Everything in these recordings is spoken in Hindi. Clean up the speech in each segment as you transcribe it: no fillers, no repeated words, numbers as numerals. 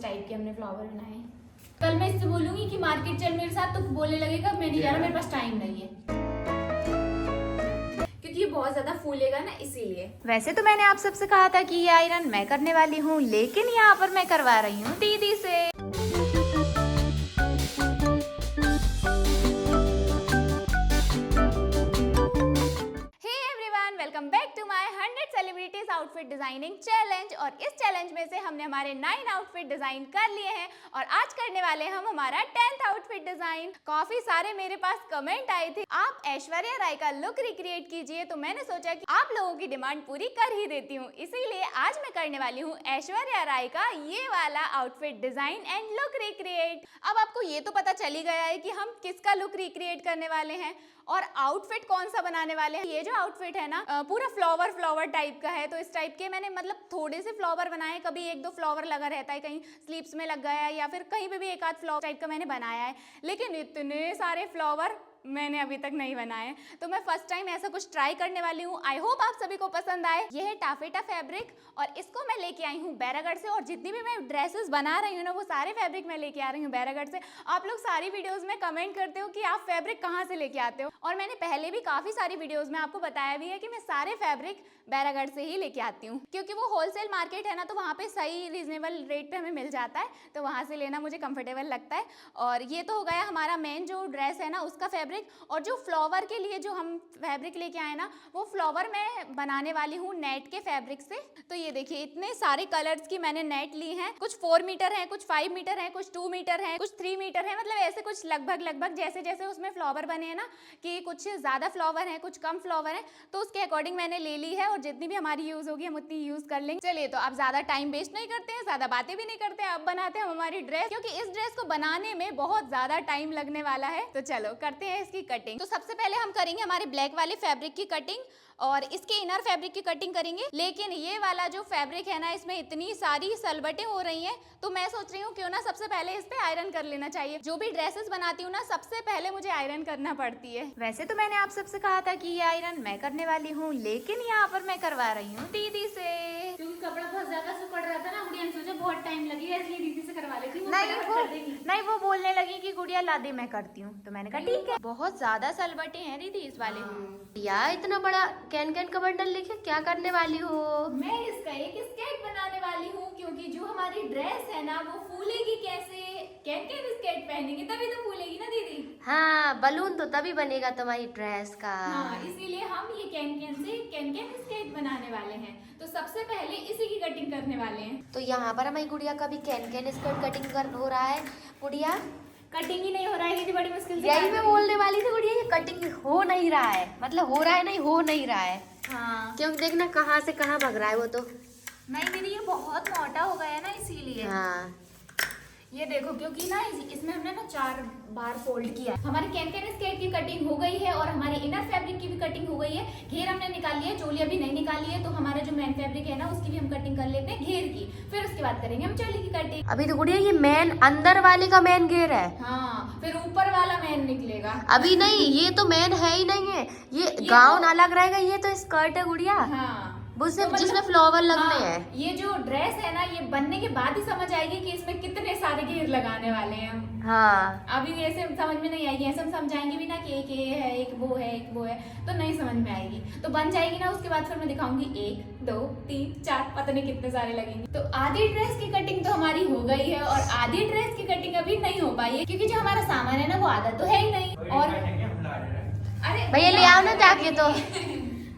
इस टाइप के हमने फ्लावर बनाए। कल मैं इससे बोलूंगी कि मार्केट चल मेरे साथ, तो बोलने लगेगा मैं नहीं जा रहा, मेरे पास टाइम नहीं है, क्योंकि ये बहुत ज्यादा फूलेगा ना, इसीलिए। वैसे तो मैंने आप सबसे कहा था कि ये आयरन मैं करने वाली हूँ, लेकिन यहाँ पर मैं करवा रही हूँ दीदी से। Welcome back to my 100 celebrities outfit designing challenge. और इस चैलेंज में से हमने हमारे 9 आउटफिट डिजाइन कर लिए हैं और आज करने वाले हैं हम हमारा 10th आउटफिट डिजाइन। काफी सारे मेरे पास कमेंट आए थे आप ऐश्वर्या राय का लुक रिक्रिएट कीजिए, तो मैंने सोचा कि आप लोगों की डिमांड पूरी कर ही देती हूँ, इसीलिए आज मैं करने वाली हूँ ऐश्वर्या राय का ये वाला outfit design and look recreate. अब आपको ये तो पता चल ही गया है कि हम किसका लुक रिक्रिएट करने वाले हैं और आउटफिट कौन सा बनाने वाले हैं। ये जो आउटफिट है ना पूरा फ्लावर टाइप का है, तो इस टाइप के मैंने मतलब थोड़े से फ्लावर बनाए, कभी एक दो फ्लावर लगा रहता है, कहीं स्लीव्स में लग गया है या फिर कहीं पे भी एक आध फ्लावर टाइप का मैंने बनाया है, लेकिन इतने सारे फ्लावर मैंने अभी तक नहीं बनाए, तो मैं फर्स्ट टाइम ऐसा कुछ ट्राई करने वाली हूँ। आई होप आप सभी को पसंद आए। ये है टाफेटा फैब्रिक और इसको मैं लेके आई हूँ बैरागढ़ से, और जितनी भी मैं ड्रेसेस बना रही हूँ ना वो सारे फैब्रिक मैं लेके आ रही हूँ बैरागढ़ से। आप लोग सारी वीडियोस में कमेंट करते हो कि आप फैब्रिक कहाँ से लेके आते हो, और मैंने पहले भी काफी सारी वीडियोस में आपको बताया भी है कि मैं सारे फैब्रिक बैरागढ़ से ही लेके आती हूँ, क्योंकि वो होलसेल मार्केट है ना, तो वहाँ पे सही रीजनेबल रेट पे हमें मिल जाता है, तो वहाँ से लेना मुझे कंफर्टेबल लगता है। और ये तो हो गया हमारा मेन जो ड्रेस है ना उसका फैब्रिक, और जो फ्लावर के लिए जो हम फैब्रिक लेके आए ना वो फ्लावर मैं बनाने वाली हूँ नेट के फैब्रिक से। तो ये देखिए इतने सारे कलर्स की मैंने नेट ली है, कुछ 4 मीटर है, कुछ 5 मीटर है, कुछ 2 मीटर है, कुछ 3 मीटर है, मतलब ऐसे कुछ लगभग जैसे जैसे उसमें फ्लावर बने हैं ना कि कुछ ज्यादा फ्लावर है कुछ कम फ्लावर है, तो उसके अकॉर्डिंग मैंने ले ली है, और जितनी भी हमारी यूज होगी हम उतनी यूज कर लेंगे। चलिए तो अब ज्यादा टाइम वेस्ट नहीं करते हैं, ज्यादा बातें भी नहीं करते हैं, अब बनाते हैं हमारी ड्रेस, क्योंकि इस ड्रेस को बनाने में बहुत ज्यादा टाइम लगने वाला है। तो चलो करते हैं इसकी कटिंग। तो सबसे पहले हम करेंगे हमारे ब्लैक वाले फैब्रिक की कटिंग और इसके इनर फैब्रिक की कटिंग करेंगे, लेकिन ये वाला जो फैब्रिक है ना इसमें इतनी सारी सलबटें हो रही हैं, तो मैं सोच रही हूँ क्यों ना सबसे पहले इस पे आयरन कर लेना चाहिए। जो भी ड्रेसेस बनाती हूँ ना सबसे पहले मुझे आयरन करना पड़ती है। वैसे तो मैंने आप सबसे कहा था कि ये आयरन मैं करने वाली हूँ, लेकिन यहाँ पर मैं करवा रही हूँ दीदी से, क्योंकि कपड़ा बहुत ज्यादा सुखड़ रहा था ना, गुड़िया ने सोचा बहुत टाइम लगेगा इसलिए दीदी से करवा लेती हूँ। नहीं वो बोलने लगी कि गुड़िया ला दे मैं करती हूँ, तो मैंने कहा ठीक है। बहुत ज्यादा सलबटे हैं दीदी इस वाले में। यार इतना बड़ा कैन का बंडल लेके क्या करने वाली हो? मैं इसका एक स्केट बनाने वाली हूँ, क्योंकि जो हमारी ड्रेस है ना वो फूलेगी कैसे, कैन स्केट पहनेंगे तभी तो फूलेगी ना दीदी। हाँ बलून तो तभी बनेगा तुम्हारी ड्रेस का। हाँ इसीलिए हम ये कैन से स्केट बनाने वाले हैं, तो सबसे पहले इसी की कटिंग करने वाले हैं। तो यहाँ पर हमारी गुड़िया का भी कैन स्कर्ट कटिंग हो रहा है। गुड़िया कटिंग ही नहीं हो रहा है दीदी, बड़ी मुश्किल से। यही मैं बोलने वाली थी गुड़िया, ये कटिंग हो नहीं रहा है, मतलब हो रहा है नहीं हो नहीं रहा है। हाँ क्योंकि देखना कहाँ से कहाँ भग रहा है वो तो। नहीं दीदी ये बहुत मोटा हो गया है ना इसीलिए। हाँ ये देखो क्योंकि ना इसमें हमने ना 4 बार फोल्ड किया है। हमारे कैन स्केट की कटिंग हो गई है और हमारे इनर फैब्रिक की भी कटिंग हो गई है। घेर हमने निकाल लिया, चोली अभी नहीं निकाली है, तो हमारा जो मेन फैब्रिक है ना उसकी भी हम कटिंग कर लेते हैं घेर की, फिर उसके बाद करेंगे हम चोली की कटिंग। अभी तो गुड़िया ये मेन अंदर वाले का मेन घेर है। हाँ फिर ऊपर वाला मेन निकलेगा। अभी नहीं ये तो मेन है ही नहीं है, ये गाउन अलग रहेगा, ये तो स्कर्ट है गुड़िया। हाँ तो जिसमें फ्लावर लगने हाँ, हैं। ये जो ड्रेस है ना ये बनने के बाद ही समझ आएगी कि इसमें कितने सारे घेर लगाने वाले हैं हम। हाँ अभी ऐसे समझ में नहीं आएगी, ऐसे हम समझाएंगे भी ना कि एक ये है एक वो है एक वो है, तो नहीं समझ में आएगी। तो बन जाएगी ना उसके बाद फिर मैं दिखाऊंगी 1 2 3 4 पता नहीं कितने सारे लगेंगे। तो आधी ड्रेस की कटिंग तो हमारी हो गई है और आधी ड्रेस की कटिंग अभी नहीं हो पाई है, क्योंकि जो हमारा सामान है ना वो आधा तो है ही नहीं। और अरे भैया ले आओ ना जाके तो।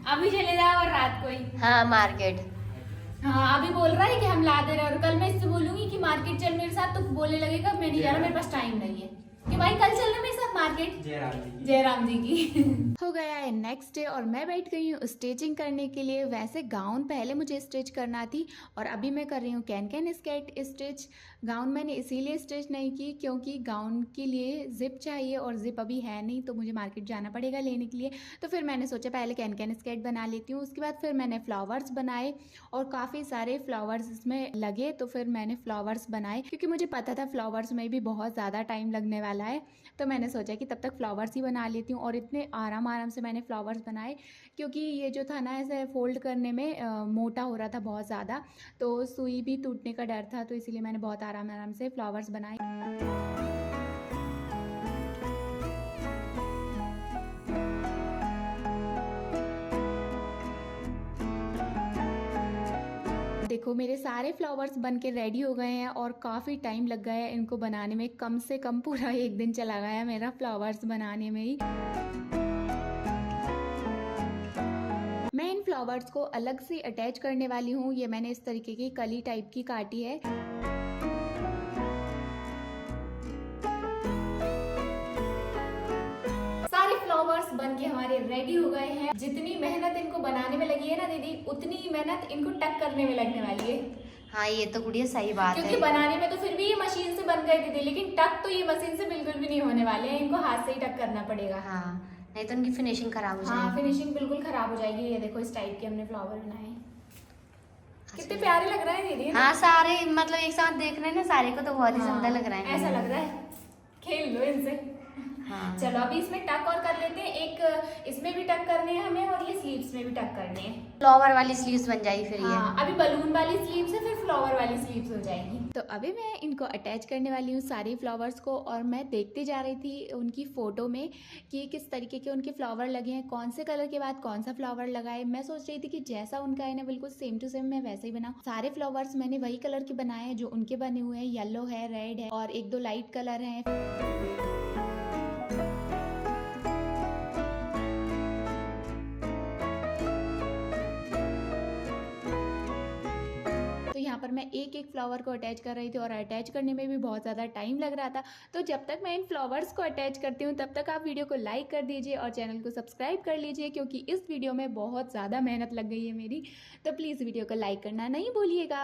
अभी चले जाओ और रात को ही। हाँ मार्केट। हाँ अभी बोल रहा है कि हम ला दे रहे, और कल मैं इससे बोलूंगी कि मार्केट चल मेरे साथ, तो बोलने लगेगा मैं नहीं जा रहा, मेरे पास टाइम नहीं है, कि भाई कल चलना मेरे साथ मार्केट जयराम जी की। हो गया है नेक्स्ट डे और मैं बैठ गई हूँ स्टिचिंग करने के लिए। वैसे गाउन पहले मुझे स्टिच करना थी और अभी मैं कर रही हूँ कैन स्केट स्टिच। गाउन मैंने इसीलिए स्टिच नहीं की क्योंकि गाउन के लिए जिप चाहिए और जिप अभी है नहीं, तो मुझे मार्केट जाना पड़ेगा लेने के लिए। तो फिर मैंने सोचा पहले कैन स्केट बना लेती हूँ, उसके बाद फिर मैंने फ्लावर्स बनाए और काफ़ी सारे फ्लावर्स इसमें लगे, तो फिर मैंने फ्लावर्स बनाए क्योंकि मुझे पता था फ्लावर्स में भी बहुत ज़्यादा टाइम लगने वाला है। तो मैंने सोचा सोचा कि तब तक फ्लावर्स ही बना लेती हूँ, और इतने आराम से मैंने फ्लावर्स बनाए, क्योंकि ये जो था ना ऐसे फोल्ड करने में मोटा हो रहा था बहुत ज़्यादा, तो सुई भी टूटने का डर था, तो इसीलिए मैंने बहुत आराम से फ्लावर्स बनाए। देखो मेरे सारे फ्लावर्स बन के रेडी हो गए हैं, और काफ़ी टाइम लग गया है इनको बनाने में, कम से कम पूरा एक दिन चला गया मेरा फ्लावर्स बनाने में ही। मैं इन फ्लावर्स को अलग से अटैच करने वाली हूँ। ये मैंने इस तरीके की कली टाइप की काटी है। सारे फ्लावर्स बन के हमारे रेडी हो गए हैं। जितनी मेहनत इनको बनाने में लगी है ना दीदी, उतनी ही मेहनत इनको टक करने में लगने वाली है। हाँ ये तो गुड़िया सही बात है, क्योंकि बनाने में तो फिर भी ये मशीन से बन गए दीदी, लेकिन टक तो ये मशीन से बिल्कुल भी नहीं होने वाले हैं, इनको हाथ से ही टक करना पड़ेगा। हाँ नहीं तो उनकी फिनिशिंग खराब हो हाँ जाएगी। फिनिशिंग बिल्कुल खराब हो जाएगी। ये देखो इस टाइप के हमने फ्लावर बनाए, कितने प्यारे लग रहे हैं दीदी। हाँ सारे मतलब एक साथ देख रहे हैं ना, सारे को तो बहुत ही हाँ, सुंदर लग रहा है। ऐसा लग रहा है खेल लो इनसे। हाँ। चलो अभी इसमें टक और कर लेते हैं, एक इसमें भी टक करने हैं हमें, और ये स्लीव्स में भी टक करने हैं। फ्लावर वाली स्लीव्स बन जाएगी फिर हाँ, ये। अभी बलून वाली स्लीव्स है, फिर फ्लावर वाली स्लीव्स हो जाएगी। तो अभी मैं इनको अटैच करने वाली हूँ सारे फ्लावर्स को, और मैं देखते जा रही थी उनकी फ़ोटो में कि किस तरीके के उनके फ्लावर लगे हैं, कौन से कलर के बाद कौन सा फ्लावर लगा है। मैं सोच रही थी कि जैसा उनका है ना बिल्कुल सेम टू सेम मैं वैसे ही बनाऊँ। सारे फ्लावर्स मैंने वही कलर के बनाए हैं जो उनके बने हुए हैं, येलो है, रेड है, और एक दो लाइट कलर हैं। तो यहाँ पर मैं एक एक फ्लावर को अटैच कर रही थी, और अटैच करने में भी बहुत ज़्यादा टाइम लग रहा था। तो जब तक मैं इन फ्लावर्स को अटैच करती हूँ तब तक आप वीडियो को लाइक कर दीजिए और चैनल को सब्सक्राइब कर लीजिए, क्योंकि इस वीडियो में बहुत ज़्यादा मेहनत लग गई है मेरी। तो प्लीज़ वीडियो को लाइक करना नहीं भूलिएगा।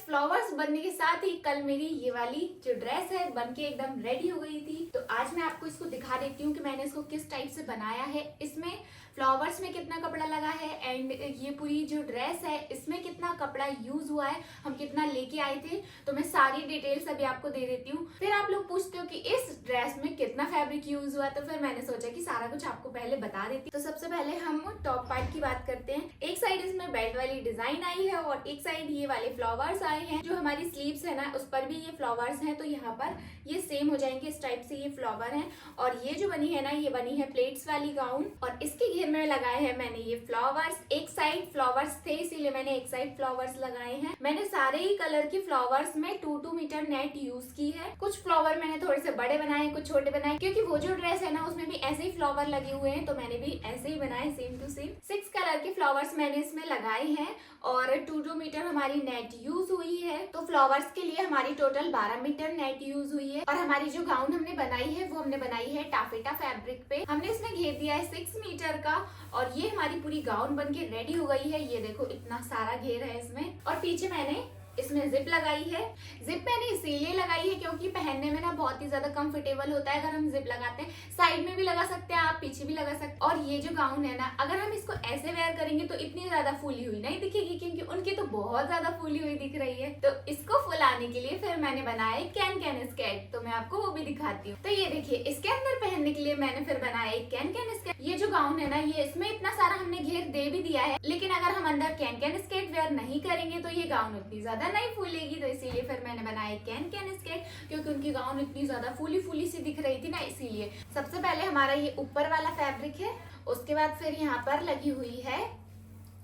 फ्लावर्स बनने के साथ ही कल मेरी ये वाली जो ड्रेस है बनके एकदम रेडी हो गई थी। तो आज मैं आपको इसको दिखा देती हूँ कि मैंने इसको किस टाइप से बनाया है। इसमें फ्लावर्स में कितना कपड़ा लगा है, एंड ये पूरी जो ड्रेस है इसमें कितना कपड़ा यूज हुआ है, हम कितना लेके आए थे, तो मैं सारी डिटेल्स अभी आपको दे देती हूँ। फिर आप लोग पूछते हो कि इस ड्रेस में कितना फैब्रिक यूज हुआ, तो फिर मैंने सोचा कि सारा कुछ आपको पहले बता देती। तो सबसे पहले हम टॉप पार्ट की बात करते हैं। एक साइड इसमें बेल्ट वाली डिजाइन आई है, और एक साइड ये वाले फ्लावर्स आए हैं। जो हमारी स्लीव्स है ना उस पर भी ये फ्लावर्स हैं, तो यहाँ पर ये सेम हो जाएंगे, इस टाइप से ये फ्लावर हैं। और ये जो बनी है ना, ये बनी है प्लेट्स वाली गाउन, और इसके घेर में लगाए हैं मैंने ये फ्लावर्स। एक साइड फ्लावर्स थे इसीलिए मैंने एक साइड फ्लावर्स लगाए हैं। मैंने सारे ही कलर के फ्लावर्स में 2-2 मीटर नेट यूज की है। कुछ फ्लावर मैंने थोड़े से बड़े बनाए, कुछ छोटे बनाए, क्योंकि वो जो ड्रेस है ना उसमें भी ऐसे ही फ्लावर लगे हुए हैं, तो मैंने भी ऐसे ही बनाए सेम टू सेम। 6 कलर के फ्लावर्स मैंने इसमें लगाए हैं, और 2-2 मीटर हमारी नेट यूज हुई है। तो फ्लावर्स के लिए हमारी टोटल 12 मीटर नेट यूज हुई है। और हमारी जो गाउन हमने बनाई है वो हमने बनाई है टाफेटा फैब्रिक पे। हमने इसमें घेर दिया है 6 मीटर का, और ये हमारी पूरी गाउन बनके रेडी हो गई है। ये देखो इतना सारा घेर है इसमें, और पीछे मैंने इसमें जिप लगाई है। जिप मैंने इसीलिए लगाई है क्योंकि पहनने में ना बहुत ही ज्यादा कंफर्टेबल होता है अगर हम जिप लगाते हैं। साइड में भी लगा सकते हैं आप, पीछे भी लगा सकते हैं। और ये जो गाउन है ना, अगर हम इसको ऐसे वेयर करेंगे तो इतनी ज्यादा फूली हुई नहीं दिखेगी, क्योंकि उनकी तो बहुत ज्यादा फूली हुई दिख रही है। तो इसको फुलाने के लिए फिर मैंने बनाया कैन कैन स्कर्ट, तो मैं आपको वो भी दिखाती हूँ। तो ये देखिए, इसके अंदर पहनने के लिए मैंने फिर बनाया एक कैन स्केट। ये जो गाउन है ना, ये इसमें इतना सारा हमने घेर दे भी दिया है, लेकिन अगर हम अंदर कैन स्केट वेयर नहीं करेंगे तो ये गाउन उतनी ज्यादा नहीं फूलेगी। तो इसीलिए फिर मैंने बनाया एक कैन स्केट, क्योंकि उनकी गाउन इतनी ज्यादा फूली फूली सी दिख रही थी ना, इसीलिए। सबसे पहले हमारा ये ऊपर वाला फैब्रिक है, उसके बाद फिर यहाँ पर लगी हुई है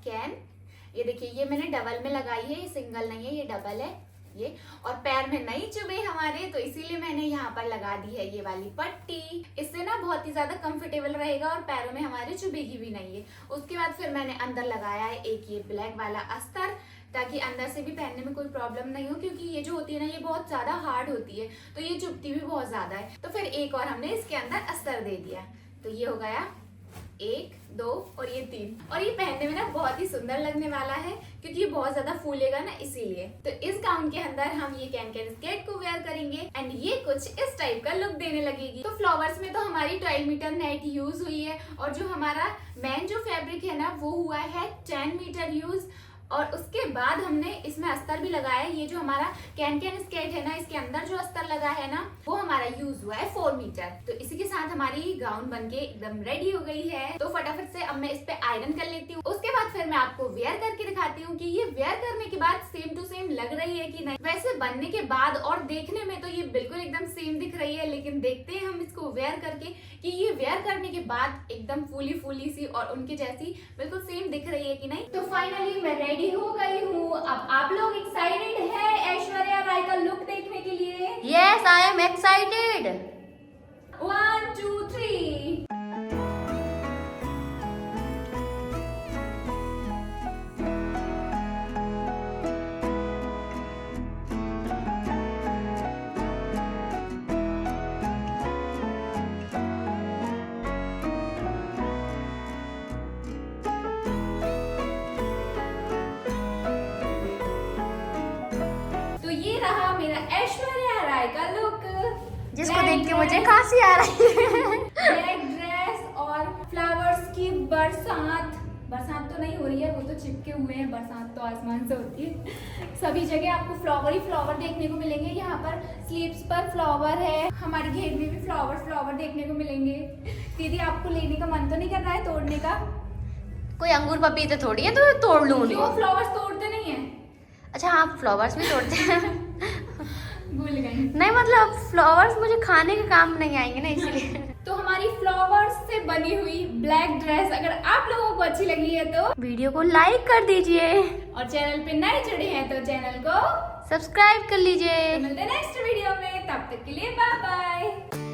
कैन। ये देखिए, ये मैंने डबल में लगाई है, ये सिंगल नहीं है, ये डबल है ये। और पैर में नहीं चुभे हमारे, तो इसीलिए मैंने यहाँ पर लगा दी है ये वाली पट्टी। इससे ना बहुत ही ज्यादा कंफर्टेबल रहेगा और पैरों में हमारे चुभेगी भी नहीं है। उसके बाद फिर मैंने अंदर लगाया है एक ये ब्लैक वाला अस्तर, ताकि अंदर से भी पहनने में कोई प्रॉब्लम नहीं हो, क्योंकि ये जो होती है ना, ये बहुत ज्यादा हार्ड होती है, तो ये चुभती भी बहुत ज्यादा है। तो फिर एक और हमने इसके अंदर अस्तर दे दिया, तो ये हो गया 1 2 और ये 3। और ये पहनने में ना बहुत ही सुंदर लगने वाला है, क्योंकि ये बहुत ज्यादा फूलेगा ना, इसीलिए। तो इस गाउन के अंदर हम ये कैन स्केट को वेयर करेंगे एंड ये कुछ इस टाइप का लुक देने लगेगी। तो फ्लावर्स में तो हमारी 12 मीटर नेट यूज हुई है, और जो हमारा मेन जो फैब्रिक है ना, वो हुआ है 10 मीटर यूज। और उसके बाद हमने इसमें अस्तर भी लगाया है। ये जो हमारा कैन स्केट है ना, इसके अंदर जो अस्तर लगा है ना, वो हमारा यूज हुआ है 4 मीटर। तो इसी के साथ हमारी गाउन बनके एकदम रेडी हो गई है। तो फटाफट से अब मैं इस पे आयरन कर लेती हूँ। उसके बाद फिर मैं आपको वेयर करके दिखाती हूँ कि ये वेयर करने के बाद सेम टू सेम लग रही है कि नहीं। वैसे बनने के बाद और देखने में तो ये बिल्कुल एकदम सेम दिख रही है, लेकिन देखते हैं हम इसको वेयर करके कि ये वेयर करने के बाद एकदम फूली फूली सी और उनके जैसी बिल्कुल सेम दिख रही है कि नहीं। तो फाइनली मैं रेडी हो गई हूँ। अब आप लोग एक्साइटेड है ऐश्वर्या राय का लुक देखने के लिए? Yes, I am excited. 1 2 3। तो ये रहा मेरा ऐश्वर्या राय का लुक, जिसको देख के मुझे खांसी आ रही है। ब्लैक ड्रेस और फ्लावर्स की बरसात। बरसात तो नहीं हो रही है, वो तो चिपके हुए हैं, बरसात तो आसमान से होती है। सभी जगह आपको फ्लावर ही फ्लावर देखने को मिलेंगे। यहाँ पर स्लीव्स पर फ्लावर है, हमारी घेर में भी फ्लावर देखने को मिलेंगे। दीदी, आपको लेने का मन तो नहीं कर रहा है, तोड़ने का? कोई अंगूर पपीते थोड़ी है तो मैं तोड़ लूं क्यों, उनको। फ्लावर्स तोड़ते नहीं है? अच्छा, आप फ्लावर्स भी तोड़ते हैं? भूल गई। नहीं, मतलब फ्लावर्स मुझे खाने के काम नहीं आएंगे ना, इसीलिए। तो हमारी फ्लावर्स से बनी हुई ब्लैक ड्रेस अगर आप लोगों को अच्छी लगी है तो वीडियो को लाइक कर दीजिए और चैनल पे नए जुड़े हैं तो चैनल को सब्सक्राइब कर लीजिए। मिलते हैं नेक्स्ट वीडियो में, तब तक के लिए बाय बाय।